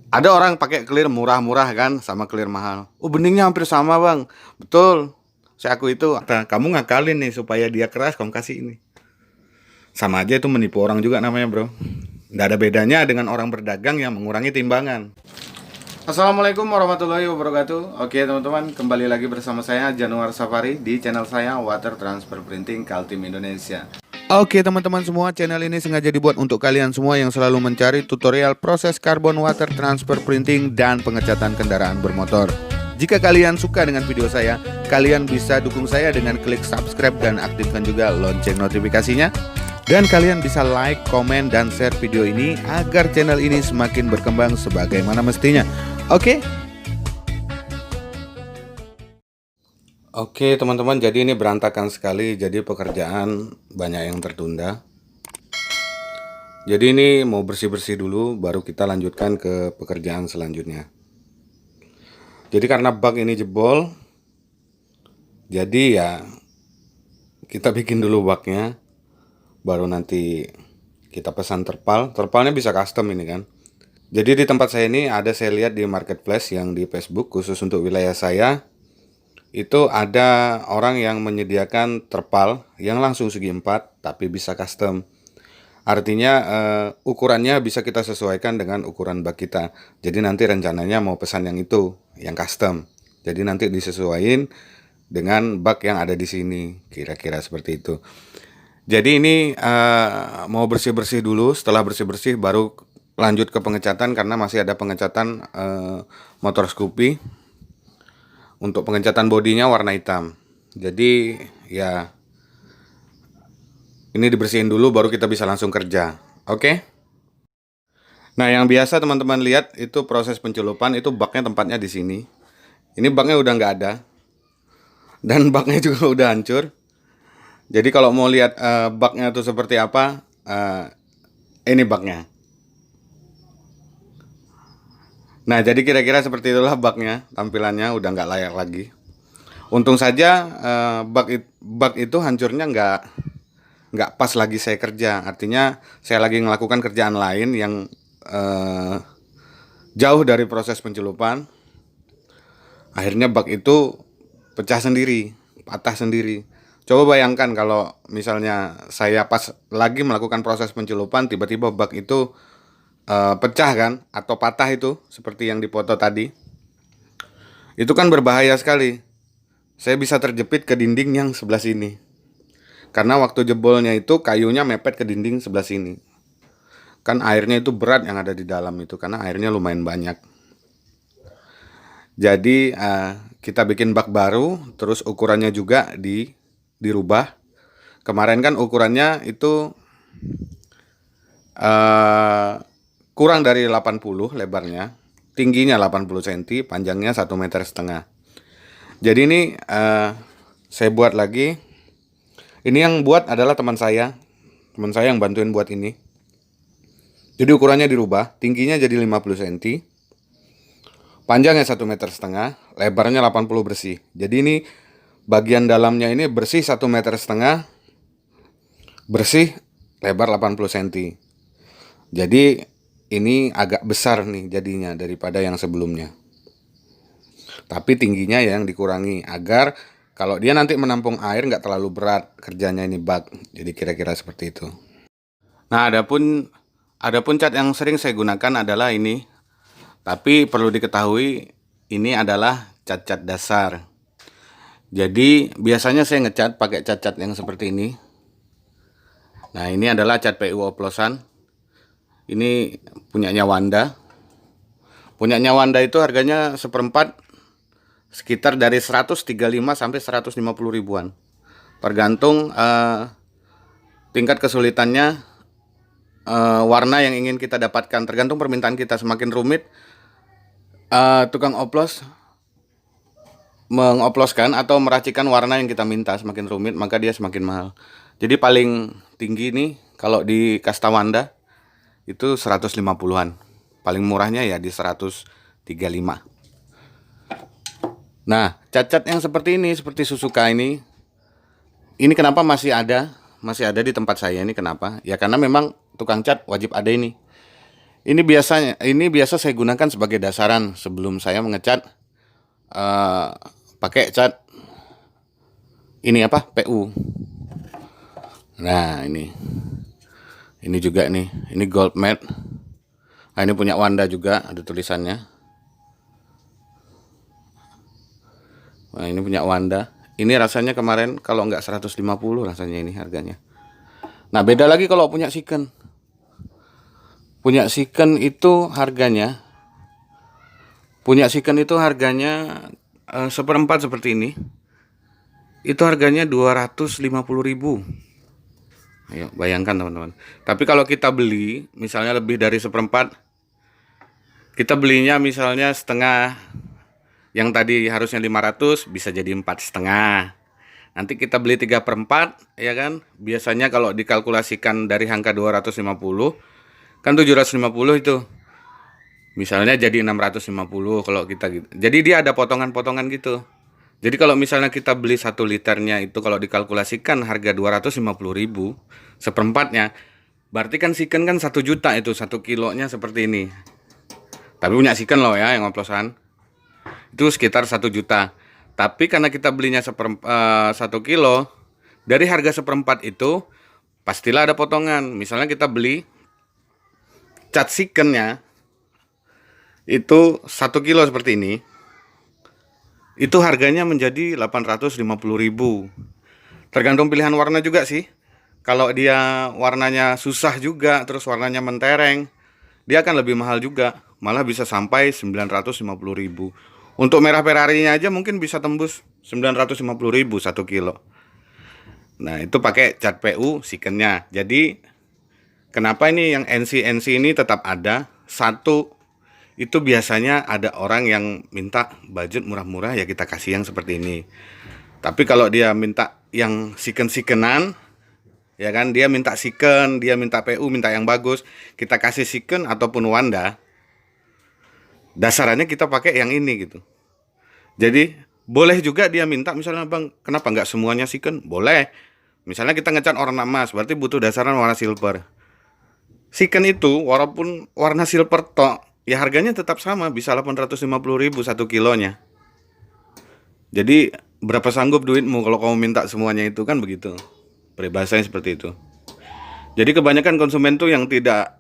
Ada orang pakai clear murah-murah kan sama clear mahal. Oh, beningnya hampir sama, Bang. Betul. Saya aku itu, kamu ngakalin nih supaya dia keras, kamu kasih ini. Sama aja itu menipu orang juga namanya, Bro. Nggak ada bedanya dengan orang berdagang yang mengurangi timbangan. Assalamualaikum warahmatullahi wabarakatuh. Oke teman-teman, kembali lagi bersama saya Januar Safari di channel saya Water Transfer Printing Kaltim Indonesia. Oke teman-teman semua, channel ini sengaja dibuat untuk kalian semua yang selalu mencari tutorial proses carbon water transfer printing dan pengecatan kendaraan bermotor. Jika kalian suka dengan video saya, kalian bisa dukung saya dengan klik subscribe dan aktifkan juga lonceng notifikasinya. Dan kalian bisa like, komen, dan share video ini agar channel ini semakin berkembang sebagaimana mestinya. Oke? Oke teman-teman, jadi ini berantakan sekali. Jadi pekerjaan banyak yang tertunda. Jadi ini mau bersih-bersih dulu, baru kita lanjutkan ke pekerjaan selanjutnya. Jadi karena bak ini jebol, jadi ya kita bikin dulu baknya, baru nanti kita pesan terpal. Terpalnya bisa custom ini kan. Jadi di tempat saya ini ada, saya lihat di marketplace yang di Facebook khusus untuk wilayah saya, itu ada orang yang menyediakan terpal yang langsung segi 4 tapi bisa custom. Artinya ukurannya bisa kita sesuaikan dengan ukuran bak kita. Jadi nanti rencananya mau pesan yang itu, yang custom. Jadi nanti disesuaikan dengan bak yang ada di sini, kira-kira seperti itu. Jadi ini mau bersih-bersih dulu. Setelah bersih-bersih baru lanjut ke pengecatan, karena masih ada pengecatan motor Scoopy. Untuk pengecatan bodinya warna hitam. Jadi ya ini dibersihin dulu baru kita bisa langsung kerja. Oke? Nah, yang biasa teman-teman lihat itu proses pencelupan, itu baknya tempatnya di sini. Ini baknya udah nggak ada. Dan baknya juga udah hancur. Jadi kalau mau lihat baknya tuh seperti apa, ini baknya. Nah, jadi kira-kira seperti itulah baknya, tampilannya udah nggak layak lagi. Untung saja bak itu hancurnya nggak pas lagi saya kerja. Artinya saya lagi melakukan kerjaan lain yang jauh dari proses pencelupan. Akhirnya bak itu pecah sendiri, patah sendiri. Coba bayangkan kalau misalnya saya pas lagi melakukan proses pencelupan, tiba-tiba bak itu pecah kan, atau patah itu seperti yang dipoto tadi. Itu kan berbahaya sekali. Saya bisa terjepit ke dinding yang sebelah sini. Karena waktu jebolnya itu kayunya mepet ke dinding sebelah sini. Kan airnya itu berat yang ada di dalam itu, karena airnya lumayan banyak. Jadi kita bikin bak baru, terus ukurannya juga dirubah. Kemarin kan ukurannya itu kurang dari 80 lebarnya, tingginya 80 cm, panjangnya 1,5 meter. Jadi ini saya buat lagi. Ini yang buat adalah teman saya yang bantuin buat ini. Jadi ukurannya dirubah, tingginya jadi 50 cm, panjangnya 1,5 meter, lebarnya 80 bersih. Jadi ini bagian dalamnya ini bersih 1,5 meter, bersih lebar 80 cm. Jadi ini agak besar nih jadinya daripada yang sebelumnya. Tapi tingginya yang dikurangi agar kalau dia nanti menampung air nggak terlalu berat kerjanya ini bak. Jadi kira-kira seperti itu. Nah, adapun cat yang sering saya gunakan adalah ini. Tapi perlu diketahui ini adalah cat-cat dasar. Jadi biasanya saya ngecat pakai cat-cat yang seperti ini. Nah, ini adalah cat PU oplosan. Ini punyanya Wanda. Punyanya Wanda itu harganya seperempat sekitar dari 135 sampai 150 ribuan. Tergantung tingkat kesulitannya, warna yang ingin kita dapatkan, tergantung permintaan kita. Semakin rumit tukang oplos mengoploskan atau meracikan warna yang kita minta, semakin rumit maka dia semakin mahal. Jadi paling tinggi nih kalau di kasta Wanda itu 150-an. Paling murahnya ya di 135. Nah, cat-cat yang seperti ini, seperti Suzuka ini kenapa masih ada di tempat saya ini, kenapa? Ya karena memang tukang cat wajib ada ini. Ini biasa saya gunakan sebagai dasaran sebelum saya mengecat eh, pakai cat ini apa? PU. Nah, ini juga nih. Ini gold matte. Nah, ini punya Wanda juga, ada tulisannya. Nah, ini punya Wanda. Ini rasanya kemarin kalau nggak 150 rasanya ini harganya. Nah, beda lagi kalau punya Siken. Punya Siken itu harganya seperempat seperti ini. Itu harganya 250.000. Ayo bayangkan teman-teman. Tapi kalau kita beli misalnya lebih dari seperempat, kita belinya misalnya setengah, yang tadi harusnya 500 bisa jadi 4,5. Nanti kita beli 3/4, ya kan? Biasanya kalau dikalkulasikan dari angka 250, kan 750 itu. Misalnya jadi 650 kalau kita gitu. Jadi dia ada potongan-potongan gitu. Jadi kalau misalnya kita beli 1 liternya itu kalau dikalkulasikan harga 250.000 seperempatnya, berarti kan Siken kan 1 juta itu 1 kilonya seperti ini. Tapi punya Siken loh ya yang oplosan. Itu sekitar 1 juta. Tapi karena kita belinya 1 kilo, dari harga seperempat itu pastilah ada potongan. Misalnya kita beli cat Sikennya itu 1 kilo seperti ini, itu harganya menjadi 850.000. Tergantung pilihan warna juga sih. Kalau dia warnanya susah juga, terus warnanya mentereng, dia akan lebih mahal juga. Malah bisa sampai 950.000. Untuk merah Ferrari-nya aja mungkin bisa tembus 950.000 1 kilo. Nah, itu pakai cat PU Sikennya. Jadi, kenapa ini yang NC ini tetap ada? Satu, itu biasanya ada orang yang minta budget murah-murah, ya kita kasih yang seperti ini. Tapi kalau dia minta yang Siken-Sikenan, ya kan, dia minta Siken, dia minta PU, minta yang bagus, kita kasih Siken ataupun Wanda, dasarannya kita pakai yang ini gitu. Jadi boleh juga dia minta misalnya, bang, kenapa nggak semuanya Siken? Boleh. Misalnya kita ngecat warna emas, berarti butuh dasaran warna silver. Siken itu walaupun warna silver tok, ya harganya tetap sama, bisa 850.000 1 kilonya. Jadi berapa sanggup duitmu kalau kamu minta semuanya, itu kan begitu. Peribahasanya seperti itu. Jadi kebanyakan konsumen tuh yang tidak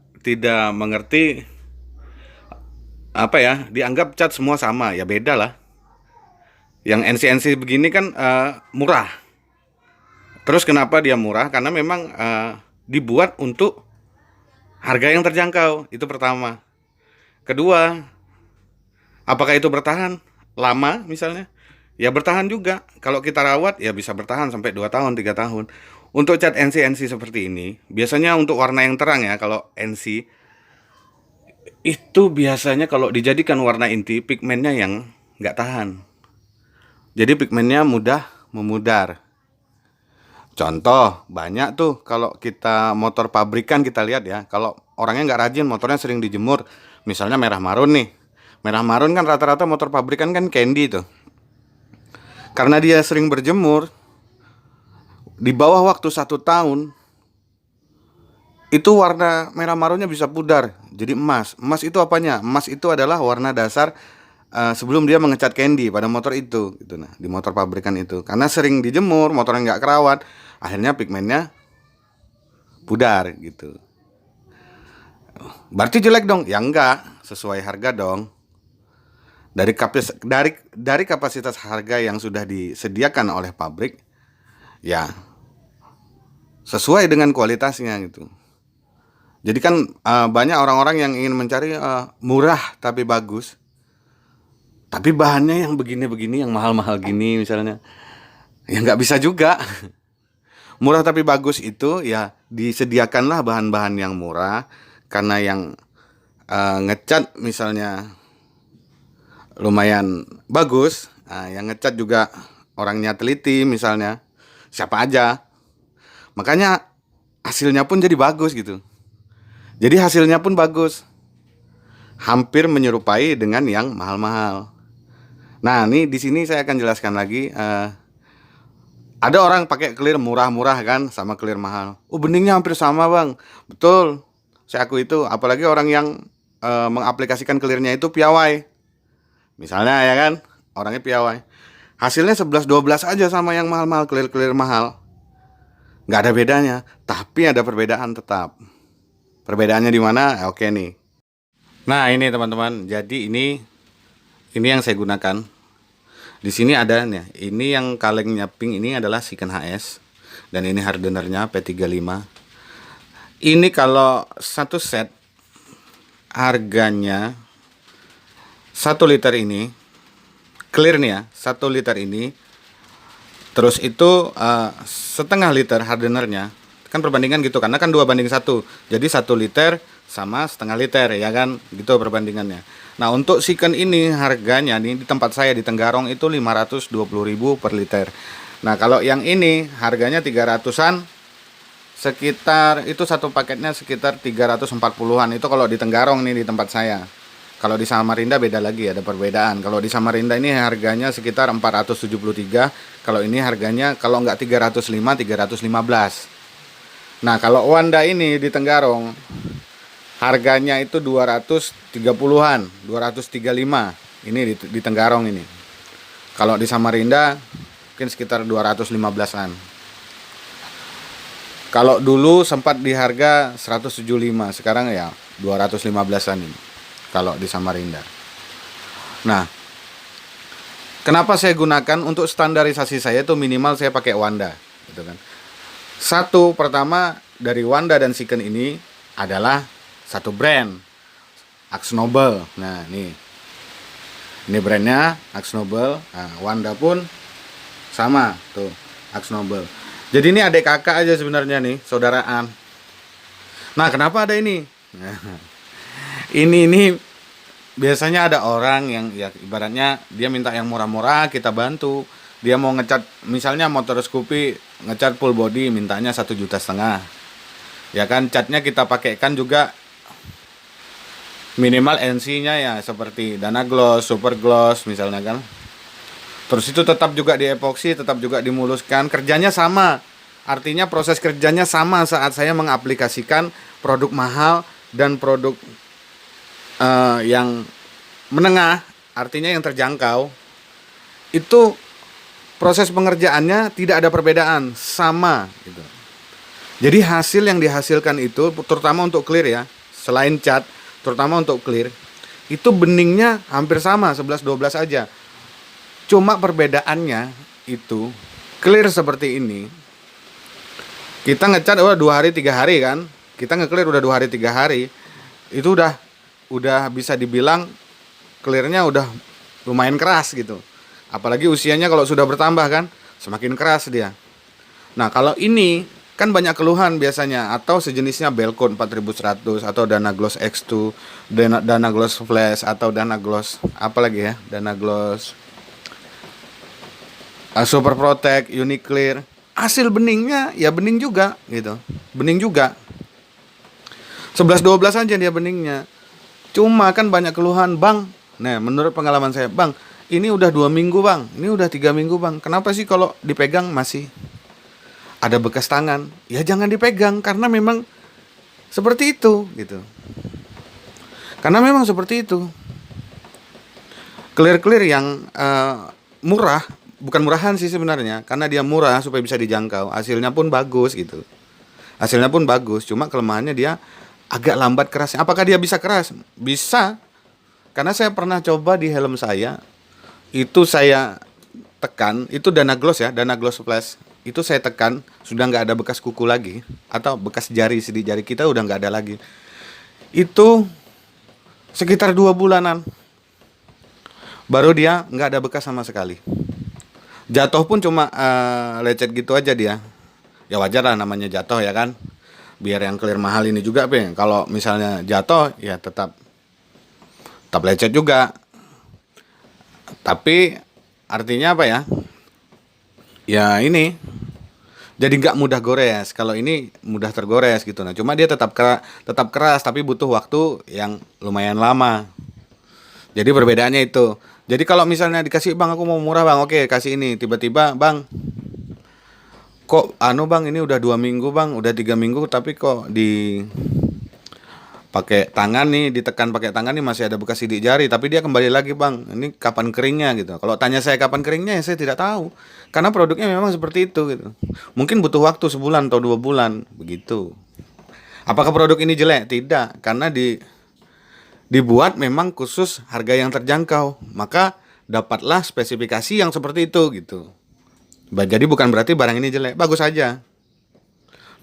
mengerti, apa ya, dianggap cat semua sama, ya beda lah. Yang NC begini kan murah. Terus kenapa dia murah? Karena memang dibuat untuk harga yang terjangkau, itu pertama. Kedua, apakah itu bertahan lama misalnya? Ya bertahan juga. Kalau kita rawat ya bisa bertahan sampai 2 tahun, 3 tahun. Untuk cat NC seperti ini, biasanya untuk warna yang terang ya, kalau NC itu biasanya kalau dijadikan warna inti, pigmennya yang nggak tahan. Jadi pigmennya mudah memudar. Contoh, banyak tuh kalau kita motor pabrikan kita lihat ya, kalau orangnya nggak rajin, motornya sering dijemur, misalnya merah marun nih. Merah marun kan rata-rata motor pabrikan kan candy tuh. Karena dia sering berjemur, di bawah waktu 1 tahun, itu warna merah marunnya bisa pudar jadi emas. Emas itu apanya? Emas itu adalah warna dasar sebelum dia mengecat candy pada motor itu gitu. Nah, di motor pabrikan itu karena sering dijemur, motornya nggak kerawat, akhirnya pigmennya pudar gitu. Berarti jelek dong? Ya enggak, sesuai harga dong. Dari kapasitas harga yang sudah disediakan oleh pabrik, ya sesuai dengan kualitasnya gitu. Jadi kan banyak orang-orang yang ingin mencari murah tapi bagus, tapi bahannya yang begini-begini, yang mahal-mahal gini misalnya, ya nggak bisa juga. Murah tapi bagus itu ya disediakanlah bahan-bahan yang murah, karena yang ngecat misalnya lumayan bagus, yang ngecat juga orangnya teliti misalnya, siapa aja, makanya hasilnya pun jadi bagus gitu. Jadi hasilnya pun bagus, hampir menyerupai dengan yang mahal-mahal. Nah, ini di sini saya akan jelaskan lagi. Ada orang pakai clear murah-murah kan, sama clear mahal. Oh, beningnya hampir sama bang. Betul, saya akui itu. Apalagi orang yang mengaplikasikan clearnya itu piawai. Misalnya ya kan, orangnya piawai. Hasilnya 11-12 aja sama yang mahal-mahal, clear mahal. Nggak ada bedanya, tapi ada perbedaan tetap. Perbedaannya di mana? Oke nih. Nah ini teman-teman, jadi ini yang saya gunakan. Di sini ada nih, ini yang kalengnya pink ini adalah Siken HS, dan ini hardenernya P35. Ini kalau satu set harganya 1 liter ini clear nih ya, 1 liter ini. Terus itu setengah liter hardenernya, kan perbandingan gitu, karena kan 2:1. Jadi 1 liter sama setengah liter ya kan, gitu perbandingannya. Nah untuk Siken ini harganya nih di tempat saya di Tenggarong itu 520.000 per liter. Nah kalau yang ini harganya 300-an, sekitar itu satu paketnya sekitar 340-an. Itu kalau di Tenggarong nih di tempat saya. Kalau di Samarinda beda lagi, ada perbedaan. Kalau di Samarinda ini harganya sekitar 473. Kalau ini harganya kalau nggak 305, 315. Nah kalau Wanda ini di Tenggarong harganya itu 230-an, 235. Ini di Tenggarong ini. Kalau di Samarinda mungkin sekitar 215-an. Kalau dulu sempat di harga 175, sekarang ya 215-an ini. Kalau di Samarinda. Nah, kenapa saya gunakan untuk standarisasi saya itu minimal saya pakai Wanda, gitu kan. Satu, pertama dari Wanda dan Siken ini adalah satu brand, AkzoNobel. Nah, ini brandnya AkzoNobel. Nah, Wanda pun sama tuh, AkzoNobel. Jadi ini adik kakak aja sebenarnya nih, saudaraan. Nah, kenapa ada ini? Ini biasanya ada orang yang ya ibaratnya dia minta yang murah-murah, kita bantu. Dia mau ngecat misalnya motor Scoopy ngecat full body mintanya 1,5 juta. Ya kan, catnya kita pakaikan juga minimal NC-nya ya seperti Dana Gloss, Super Gloss misalnya kan. Terus itu tetap juga di epoksi, tetap juga dimuluskan. Kerjanya sama. Artinya proses kerjanya sama saat saya mengaplikasikan produk mahal dan produk yang menengah, artinya yang terjangkau. Itu proses pengerjaannya tidak ada perbedaan, sama gitu. Jadi hasil yang dihasilkan itu terutama untuk clear ya, selain cat, terutama untuk clear, itu beningnya hampir sama, 11-12 aja. Cuma perbedaannya itu clear seperti ini. Kita ngecat udah 2 hari 3 hari kan. Kita nge-clear udah 2 hari 3 hari. Itu udah bisa dibilang clearnya udah lumayan keras gitu. Apalagi usianya kalau sudah bertambah kan, semakin keras dia. Nah kalau ini kan banyak keluhan biasanya, atau sejenisnya Belcon 4100 atau Dana Gloss X2, Dana Gloss Flash atau Dana Gloss apa lagi ya, Dana Gloss Super Protect, Uniclear. Hasil beningnya ya bening juga gitu, bening juga 11-12 aja dia beningnya. Cuma kan banyak keluhan, Bang. Nah, menurut pengalaman saya, Bang, ini udah 2 minggu, Bang. Ini udah 3 minggu, Bang. Kenapa sih kalau dipegang masih ada bekas tangan? Ya jangan dipegang, karena memang seperti itu, gitu. Karena memang seperti itu. Clear-clear yang murah, bukan murahan sih sebenarnya, karena dia murah supaya bisa dijangkau. Hasilnya pun bagus, gitu. Hasilnya pun bagus, cuma kelemahannya dia agak lambat kerasnya. Apakah dia bisa keras? Bisa. Karena saya pernah coba di helm saya, itu saya tekan, itu Dana Gloss ya, Dana Gloss Flash. Itu saya tekan, sudah nggak ada bekas kuku lagi, atau bekas jari, sedi jari kita udah nggak ada lagi. Itu sekitar 2 bulanan, baru dia nggak ada bekas sama sekali. Jatuh pun cuma lecet gitu aja dia. Ya wajar lah namanya jatuh ya kan. Biar yang clear mahal ini juga, Bang. Kalau misalnya jatuh ya tetap lecet juga. Tapi artinya apa ya? Ya ini jadi nggak mudah gores. Kalau ini mudah tergores gitu. Nah, cuma dia tetap keras tapi butuh waktu yang lumayan lama. Jadi perbedaannya itu. Jadi kalau misalnya dikasih, Bang, aku mau murah, Bang. Oke, kasih ini. Tiba-tiba, Bang, kok Bang, ini udah 2 minggu, Bang, udah 3 minggu, tapi kok di pakai tangan nih, ditekan pakai tangan nih masih ada bekas sidik jari, tapi dia kembali lagi, Bang. Ini kapan keringnya gitu. Kalau tanya saya kapan keringnya, ya saya tidak tahu. Karena produknya memang seperti itu gitu. Mungkin butuh waktu sebulan atau 2 bulan begitu. Apakah produk ini jelek? Tidak, karena dibuat memang khusus harga yang terjangkau. Maka dapatlah spesifikasi yang seperti itu gitu. Jadi bukan berarti barang ini jelek, bagus aja.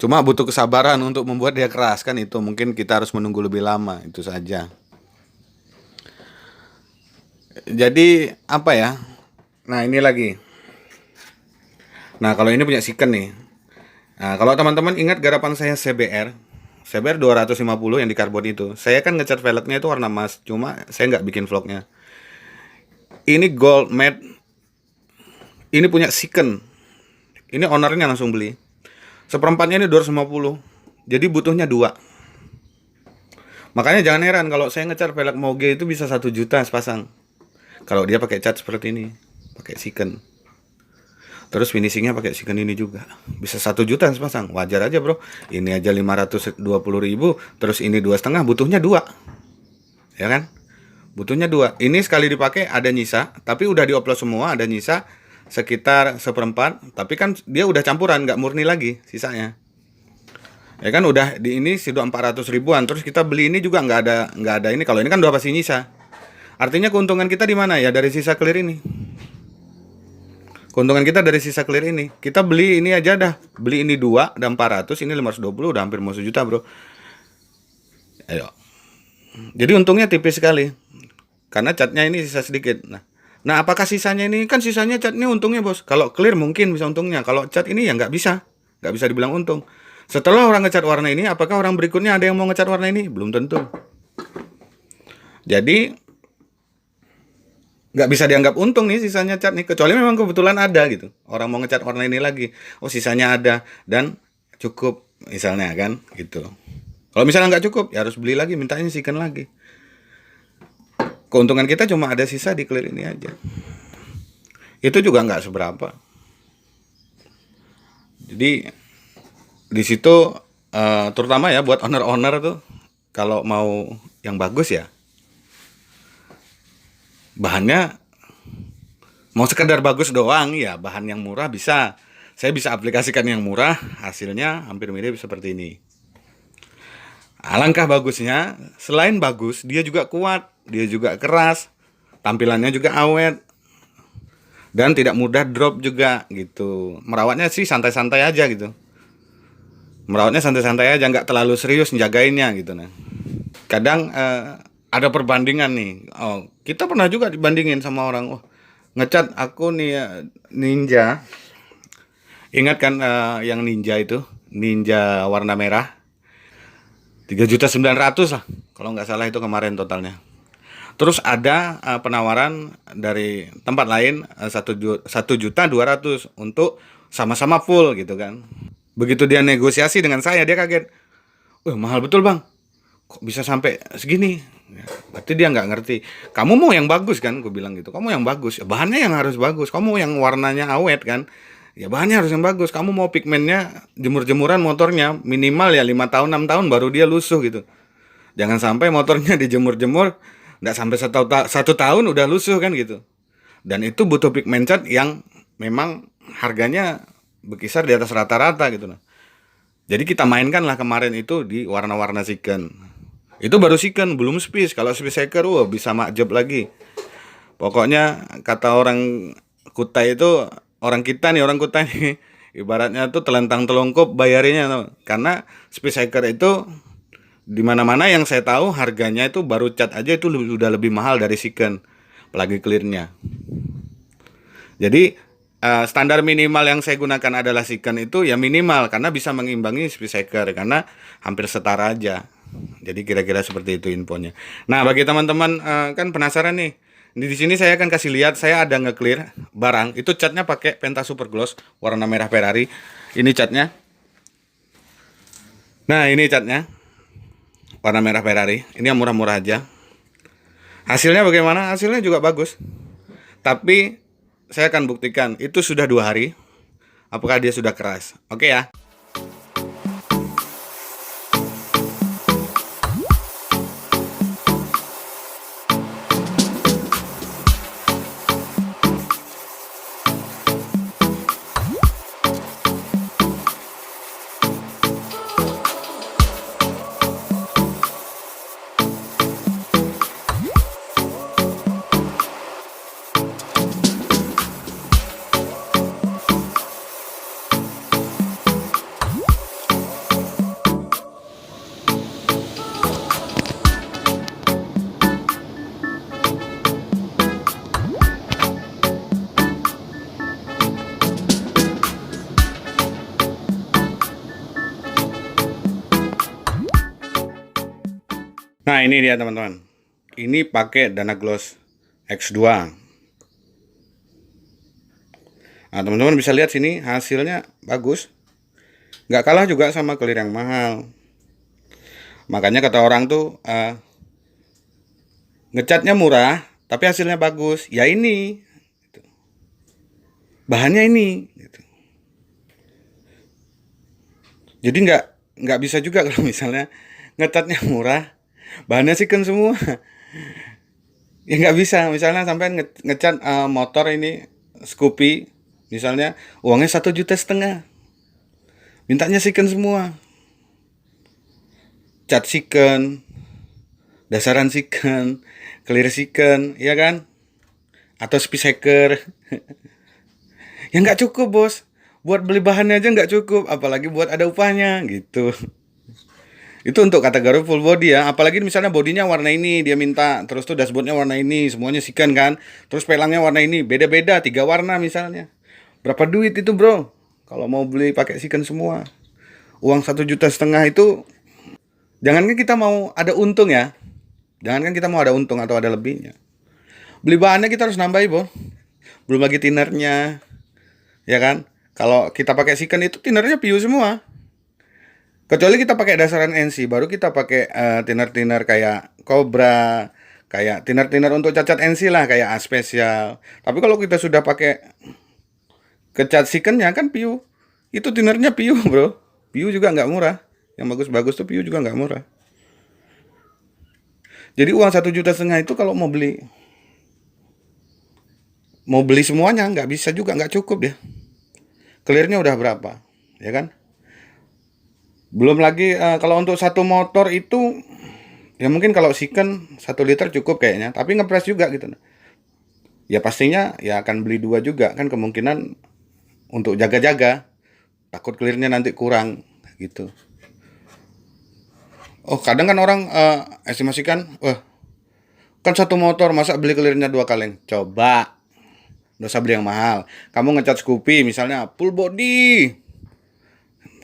Cuma butuh kesabaran untuk membuat dia keras kan, itu mungkin kita harus menunggu lebih lama, itu saja. Jadi apa ya? Nah, ini lagi. Nah, kalau ini punya Siken nih. Nah, kalau teman-teman ingat garapan saya CBR 250 yang di karbon itu. Saya kan ngecat velgnya itu warna emas, cuma saya nggak bikin vlognya. Ini gold matte. Ini punya Siken. Ini ownernya langsung beli. Seperempatnya ini 250. Jadi butuhnya 2. Makanya jangan heran kalau saya ngecat velg Moge itu bisa 1 juta sepasang. Kalau dia pakai cat seperti ini, pakai Siken. Terus finishingnya pakai Siken ini juga. Bisa 1 juta sepasang. Wajar aja, Bro. Ini aja 520.000, terus ini 2,5, butuhnya 2. Ya kan? Butuhnya 2. Ini sekali dipakai ada nyisa, tapi udah dioplos semua, ada nyisa sekitar 1/4, tapi kan dia udah campuran, nggak murni lagi sisanya. Ya kan udah di ini sudah 400 ribuan, terus kita beli ini juga nggak ada ini. Kalau ini kan udah pasti nyisa. Artinya keuntungan kita di mana ya? Dari sisa clear ini. Keuntungan kita dari sisa clear ini. Kita beli ini aja dah. Beli ini 2 dan 400, ini 520, udah hampir mau 1 juta, Bro. Ayo. Jadi untungnya tipis sekali. Karena catnya ini sisa sedikit. Nah, apakah sisanya ini? Kan sisanya cat ini untungnya, Bos. Kalau clear mungkin bisa untungnya. Kalau cat ini ya nggak bisa dibilang untung. Setelah orang ngecat warna ini, apakah orang berikutnya ada yang mau ngecat warna ini? Belum tentu. Jadi nggak bisa dianggap untung nih sisanya cat nih, kecuali memang kebetulan ada gitu. Orang mau ngecat warna ini lagi. Oh, sisanya ada dan cukup misalnya kan gitu. Kalau misalnya nggak cukup, ya harus beli lagi, mintanya Siken lagi. Keuntungan kita cuma ada sisa di clear ini aja. Itu juga nggak seberapa. Jadi di situ terutama ya buat owner-owner tuh, kalau mau yang bagus ya bahannya mau sekedar bagus doang ya, bahan yang murah bisa. Saya bisa aplikasikan yang murah, hasilnya hampir mirip seperti ini. Alangkah bagusnya, selain bagus, dia juga kuat, dia juga keras, tampilannya juga awet, dan tidak mudah drop juga gitu. Merawatnya sih santai-santai aja gitu. Merawatnya santai-santai aja, nggak terlalu serius njagainnya gitu. Nah, kadang ada perbandingan nih. Oh, kita pernah juga dibandingin sama orang. Oh, ngecat aku nih Ninja. Ingat kan yang Ninja itu, Ninja warna merah. 3.900.000 lah, kalau nggak salah itu kemarin totalnya. Terus ada penawaran dari tempat lain 1.200.000 untuk sama-sama full gitu kan. Begitu dia negosiasi dengan saya, dia kaget. Wah, mahal betul, Bang. Kok bisa sampai segini? Ya, berarti dia nggak ngerti. Kamu mau yang bagus kan? Gue bilang gitu. Kamu yang bagus. Ya, bahannya yang harus bagus. Kamu yang warnanya awet kan? Ya bahannya harus yang bagus. Kamu mau pigmennya jemur-jemuran motornya minimal ya 5 tahun 6 tahun baru dia lusuh gitu. Jangan sampai motornya dijemur-jemur nggak sampai 1 tahun udah lusuh kan gitu. Dan itu butuh pigmen cat yang memang harganya berkisar di atas rata-rata gitu. Jadi kita mainkan lah kemarin itu di warna-warna Siken. Itu baru Siken, belum Spice. Kalau Spice Shaker bisa makjub lagi. Pokoknya kata orang Kutai itu, orang Kutai nih, ibaratnya tuh telentang telungkup bayarnya tuh. Karena Spice Shaker itu di mana-mana yang saya tahu harganya itu baru cat aja itu udah lebih mahal dari Siken, apalagi clearnya. Jadi standar minimal yang saya gunakan adalah Siken itu ya minimal karena bisa mengimbangi Spice Shaker karena hampir setara aja. Jadi kira-kira seperti itu infonya. Nah, bagi teman-teman kan penasaran nih. Di sini saya akan kasih lihat, saya ada nge-clear barang. Itu catnya pakai Penta Super Gloss warna merah Ferrari. Ini catnya. Nah, ini catnya. Warna merah Ferrari. Ini yang murah-murah aja. Hasilnya bagaimana? Hasilnya juga bagus. Tapi saya akan buktikan itu sudah 2 hari. Apakah dia sudah keras? Oke ya. Nah, ini dia teman-teman. Ini pakai Dana Gloss X2. Nah, teman-teman bisa lihat sini hasilnya bagus. Nggak kalah juga sama clear yang mahal. Makanya kata orang tuh ngecatnya murah, tapi hasilnya bagus. Ya ini, bahannya ini. Gitu. Jadi nggak bisa juga kalau misalnya ngecatnya murah, bahannya Siken semua. Ya nggak bisa. Misalnya sampai ngecat motor ini Scoopy, misalnya uangnya 1,5 juta, mintanya Siken semua. Cat Siken, dasaran Siken, clear Siken, ya kan? Atau speedhacker. Ya nggak cukup bos, buat beli bahannya aja nggak cukup, apalagi buat ada upahnya gitu. Itu untuk kategori full body ya, apalagi misalnya bodinya warna ini dia minta, terus tuh dashboardnya warna ini, semuanya Siken kan, terus pelangnya warna ini, beda-beda 3 warna misalnya. Berapa duit itu bro? Kalau mau beli pakai Siken semua, uang 1,5 juta itu, jangankan kita mau ada untung ya, jangankan kita mau ada untung atau ada lebihnya, beli bahannya kita harus nambahin bro, belum lagi tinernya. Ya kan? Kalau kita pakai Siken itu tinernya piu semua. Kecuali kita pakai dasaran NC, baru kita pakai tiner-tiner kayak Cobra, kayak tiner-tiner untuk cacat NC lah, kayak A Special. Tapi kalau kita sudah pakai kecat Sikennya kan piu, itu tinernya piu bro. Piu juga nggak murah. Yang bagus-bagus tuh piu juga nggak murah. Jadi uang 1,5 juta itu kalau mau beli semuanya nggak bisa juga, nggak cukup dia. Clearnya udah berapa, ya kan? Belum lagi kalau untuk satu motor itu, ya mungkin kalau Siken 1 liter cukup kayaknya, tapi ngepres juga gitu. Ya pastinya ya akan beli 2 juga kan, kemungkinan untuk jaga-jaga, takut clearnya nanti kurang gitu. Oh kadang kan orang estimasikan, wah kan satu motor masa beli clearnya 2 kaleng. Coba, nggak usah beli yang mahal. Kamu ngecat Scoopy misalnya full body,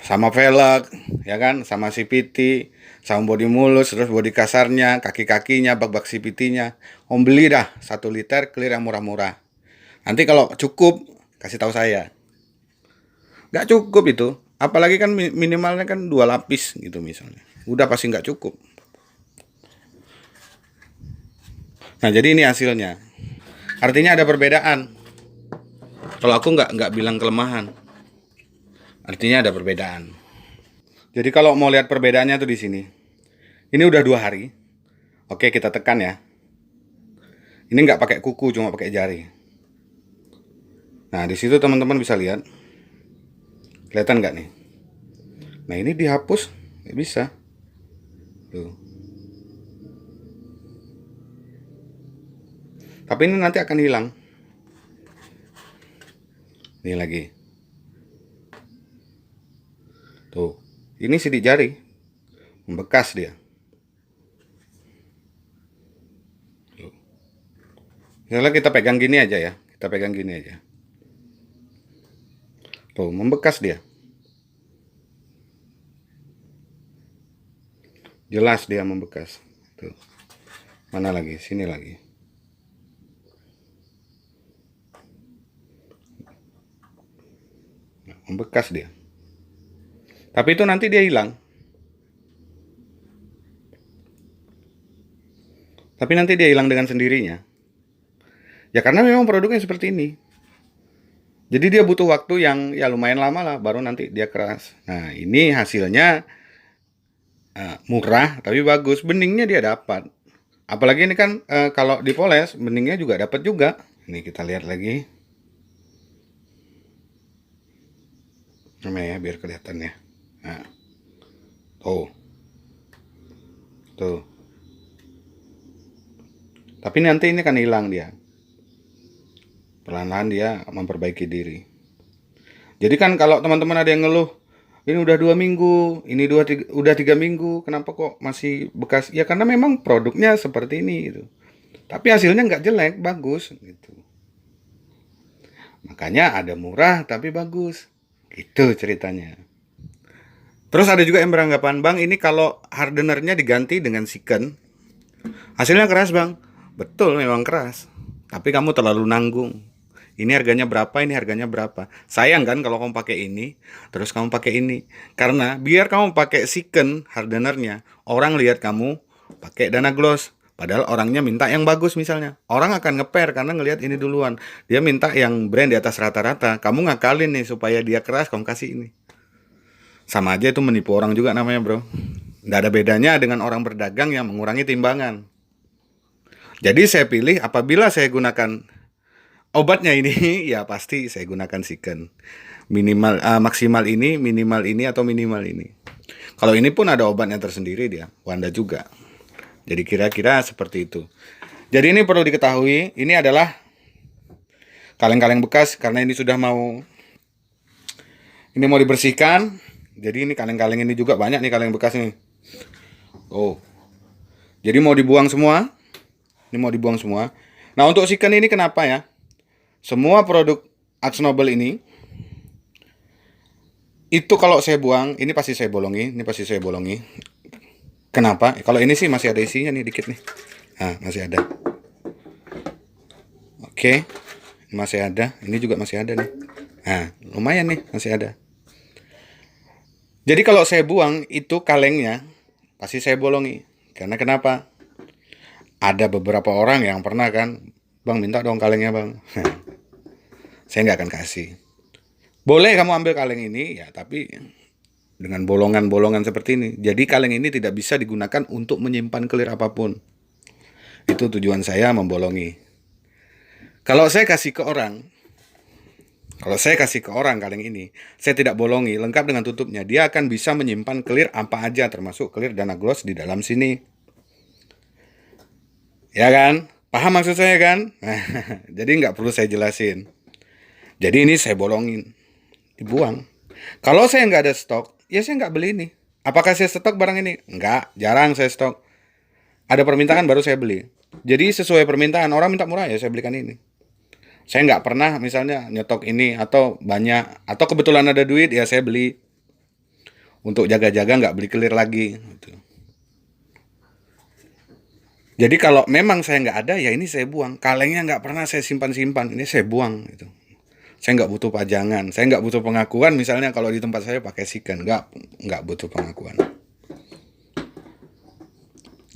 sama velg, ya kan, sama CVT, sama bodi mulus, terus bodi kasarnya, kaki-kakinya, bak-bak CVT-nya. Om beli dah 1 liter clear yang murah-murah. Nanti kalau cukup, kasih tahu saya. Nggak cukup itu. Apalagi kan minimalnya kan 2 lapis gitu misalnya. Udah pasti nggak cukup. Nah jadi ini hasilnya. Artinya ada perbedaan. Kalau aku nggak bilang kelemahan. Artinya ada perbedaan. Jadi kalau mau lihat perbedaannya tuh di sini. Ini udah 2 hari. Oke, kita tekan ya. Ini nggak pakai kuku, cuma pakai jari. Nah, di situ teman-teman bisa lihat. Kelihatan nggak nih? Nah, ini dihapus, nggak bisa. Tuh. Tapi ini nanti akan hilang. Ini lagi. Tuh, ini sidik jari, membekas dia. Tuh. Misalnya kita pegang gini aja ya, kita pegang gini aja. Tuh, membekas dia. Jelas dia membekas. Tuh. Mana lagi? Sini lagi. Membekas dia. Tapi itu nanti dia hilang. Tapi nanti dia hilang dengan sendirinya. Ya karena memang produknya seperti ini. Jadi dia butuh waktu yang ya lumayan lama lah, baru nanti dia keras. Nah ini hasilnya murah tapi bagus. Beningnya dia dapat. Apalagi ini kan kalau dipoles, beningnya juga dapat juga. Ini kita lihat lagi. Namanya ya biar kelihatan ya. Nah, tuh. Tapi nanti ini kan hilang dia. Perlahan-lahan dia memperbaiki diri. Jadi kan kalau teman-teman ada yang ngeluh, ini udah 2 minggu, ini udah 3 minggu, kenapa kok masih bekas? Ya karena memang produknya seperti ini gitu. Tapi hasilnya nggak jelek, bagus gitu. Makanya ada murah tapi bagus. Gitu ceritanya. Terus ada juga yang beranggapan, Bang, ini kalau hardenernya diganti dengan Siken, Hasilnya keras bang, betul memang keras. Tapi kamu terlalu nanggung. Ini harganya berapa, ini harganya berapa. Sayang kan kalau kamu pakai ini, terus kamu pakai ini. Karena biar kamu pakai Siken hardenernya, orang lihat kamu pakai Dana Gloss. Padahal orangnya minta yang bagus misalnya. Orang akan ngeper karena ngelihat ini duluan. Dia minta yang brand di atas rata-rata. Kamu ngakalin nih supaya dia keras, kamu kasih ini. Sama aja itu menipu orang juga namanya bro. Nggak ada bedanya dengan orang berdagang yang mengurangi timbangan. Jadi saya pilih apabila saya gunakan obatnya ini, ya pasti saya gunakan Siken. Maksimal ini, minimal ini, atau minimal ini. Kalau ini pun ada obatnya tersendiri dia, Wanda juga. Jadi kira-kira seperti itu. Jadi ini perlu diketahui, ini adalah kaleng-kaleng bekas karena ini mau dibersihkan. Jadi ini kaleng-kaleng ini juga banyak nih kaleng bekas nih. Oh. Jadi mau dibuang semua. Ini mau dibuang semua. Nah, untuk Siken ini kenapa ya? Semua produk Akzo ini itu kalau saya buang, ini pasti saya bolongi, ini pasti saya bolongi. Kenapa? Kalau ini sih masih ada isinya nih dikit nih. Nah, masih ada. Oke. Masih ada. Ini juga masih ada nih. Nah, lumayan nih, masih ada. Jadi kalau saya buang itu kalengnya pasti saya bolongi. Karena kenapa? Ada beberapa orang yang pernah kan, bang minta dong kalengnya bang. Saya nggak akan kasih. Boleh kamu ambil kaleng ini ya, tapi dengan bolongan-bolongan seperti ini. Jadi kaleng ini tidak bisa digunakan untuk menyimpan clear apapun. Itu tujuan saya membolongi. Kalau saya kasih ke orang kaleng ini, saya tidak bolongi, lengkap dengan tutupnya. Dia akan bisa menyimpan clear apa aja, termasuk clear Dana Gloss di dalam sini. Ya kan? Paham maksud saya kan? Jadi nggak perlu saya jelasin. Jadi ini saya bolongin, dibuang. Kalau saya nggak ada stok, ya saya nggak beli ini. Apakah saya stok barang ini? Nggak, jarang saya stok. Ada permintaan baru saya beli. Jadi sesuai permintaan, orang minta murah ya saya belikan ini. Saya nggak pernah misalnya nyetok ini atau banyak, atau kebetulan ada duit ya saya beli. Untuk jaga-jaga nggak beli clear lagi. Gitu. Jadi kalau memang saya nggak ada ya ini saya buang. Kalengnya nggak pernah saya simpan-simpan, ini saya buang gitu. Saya nggak butuh pajangan, saya nggak butuh pengakuan. Misalnya kalau di tempat saya pakai Siken, nggak butuh pengakuan.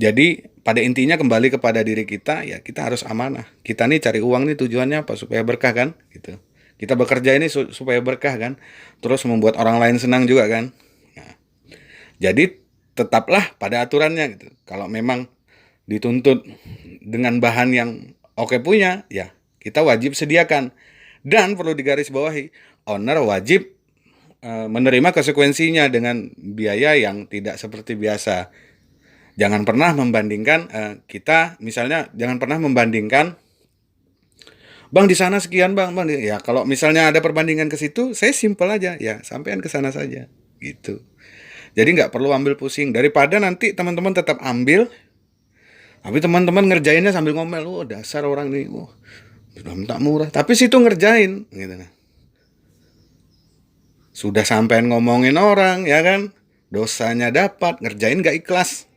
Jadi pada intinya kembali kepada diri kita, ya kita harus amanah. Kita nih cari uang nih tujuannya apa? Supaya berkah kan, gitu. Kita bekerja ini supaya berkah kan, terus membuat orang lain senang juga kan. Nah, jadi tetaplah pada aturannya gitu. Kalau memang dituntut dengan bahan yang oke punya, ya kita wajib sediakan. Dan perlu digarisbawahi, owner wajib menerima konsekuensinya dengan biaya yang tidak seperti biasa. Jangan pernah membandingkan jangan pernah membandingkan, bang di sana sekian bang, ya kalau misalnya ada perbandingan ke situ, saya simpel aja, ya sampean ke sana saja, gitu. Jadi nggak perlu ambil pusing, daripada nanti teman-teman tetap ambil, tapi teman-teman ngerjainnya sambil ngomel, oh dasar orang ini, oh sudah minta murah, tapi situ ngerjain, gitu kan. Sudah sampean ngomongin orang, ya kan, dosanya dapat, ngerjain nggak ikhlas.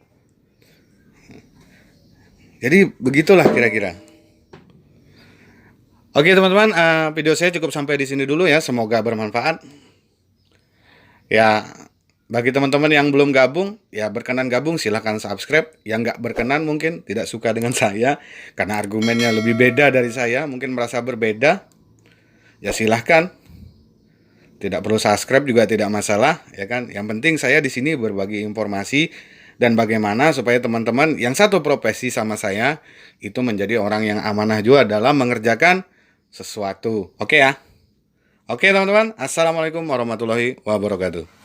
Jadi begitulah kira-kira. Oke teman-teman, video saya cukup sampai di sini dulu ya. Semoga bermanfaat. Ya, bagi teman-teman yang belum gabung, ya berkenan gabung silahkan subscribe. Yang nggak berkenan mungkin tidak suka dengan saya karena argumennya lebih beda dari saya, mungkin merasa berbeda. Ya silahkan. Tidak perlu subscribe juga tidak masalah, ya kan. Yang penting saya di sini berbagi informasi dan bagaimana supaya teman-teman yang satu profesi sama saya itu menjadi orang yang amanah juga dalam mengerjakan sesuatu. Oke ya. Oke teman-teman. Assalamualaikum warahmatullahi wabarakatuh.